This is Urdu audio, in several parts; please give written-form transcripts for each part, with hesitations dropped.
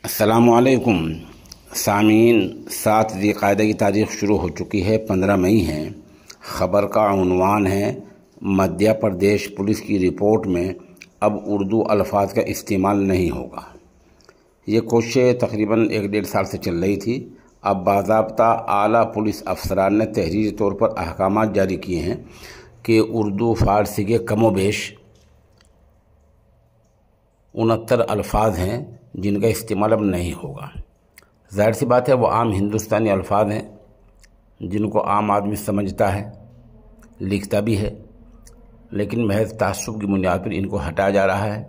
السلام علیکم سامعین، 7 ذی القعدہ کی تاریخ شروع ہو چکی ہے، 15 مئی ہے۔ خبر کا عنوان ہے مدھیہ پردیش پولیس کی رپورٹ میں اب اردو الفاظ کا استعمال نہیں ہوگا۔ یہ کوشش تقریباً 1-1.5 سال سے چل رہی تھی۔ اب باضابطہ اعلیٰ پولیس افسران نے تحریری طور پر احکامات جاری کیے ہیں کہ اردو فارسی کے کم و بیش 69 الفاظ ہیں جن کا استعمال اب نہیں ہوگا۔ ظاہر سی بات ہے وہ عام ہندوستانی الفاظ ہیں جن کو عام آدمی سمجھتا ہے، لکھتا بھی ہے، لیکن محض تعصب کی بنیاد پر ان کو ہٹایا جا رہا ہے۔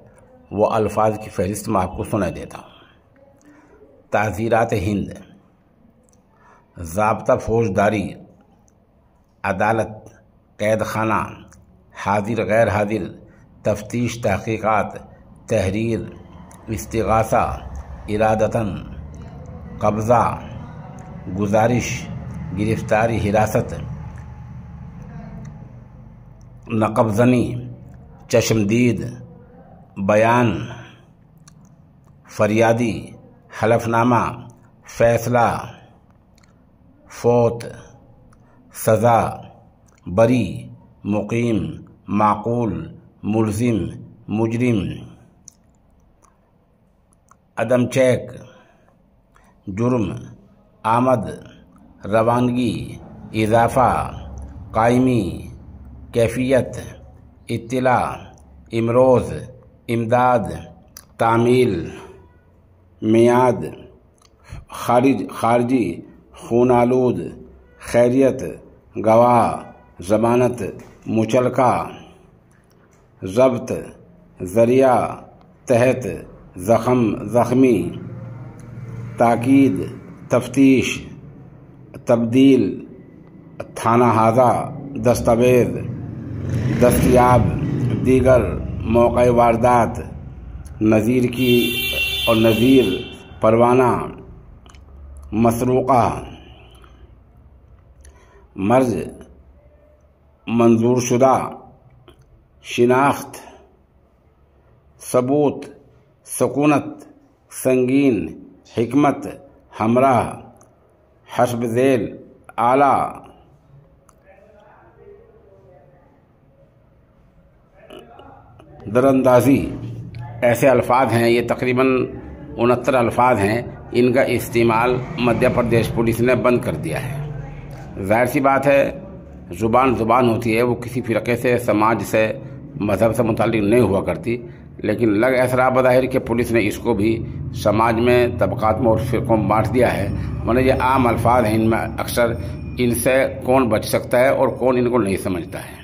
وہ الفاظ کی فہرست میں آپ کو سنا دیتا ہوں۔ تعزیرات ہند، ضابطہ فوجداری، عدالت، قید خانہ، حاضر غیر حاضر، تفتیش تحقیقات، تحریر، استغاثہ، ارادتاً، قبضہ، گزارش، گرفتاری، حراست، نقب زنی، چشمدید، بیان، فریادی، حلف نامہ، فیصلہ، فوت، سزا، بری، مقیم، معقول، ملزم، مجرم، عدم چیک، جرم، آمد، روانگی، اضافہ، قائمی، کیفیت، اطلاع، امروز، امداد، تعمیل، میعاد، خارجی، خون آلود، خیریت، گواہ، ضمانت، مچلکہ، ضبط، ذریعہ، تحت، زخمی، تاکید، تفتیش، تبدیل، تھانہ حاضہ، دستاویز، دستیاب، دیگر، موقع واردات، نظیر کی اور نظیر، پروانہ، مسروقہ، مرج، منظور شدہ، شناخت، ثبوت، سکونت، سنگین، حکمت، ہمراہ، حسب ذیل، اعلیٰ، دراندازی، ایسے الفاظ ہیں۔ یہ تقریباً 69 الفاظ ہیں، ان کا استعمال مدھیہ پردیش پولیس نے بند کر دیا ہے۔ ظاہر سی بات ہے زبان ہوتی ہے، وہ کسی فرقے سے، سماج سے، مذہب سے متعلق نہیں ہوا کرتی، لیکن لگ ایسا رہا بظاہر کہ پولیس نے اس کو بھی سماج میں طبقات میں اور فرقوں میں بانٹ دیا ہے۔ ورنہ یہ عام الفاظ ہیں، ان میں اکثر ان سے کون بچ سکتا ہے اور کون ان کو نہیں سمجھتا ہے۔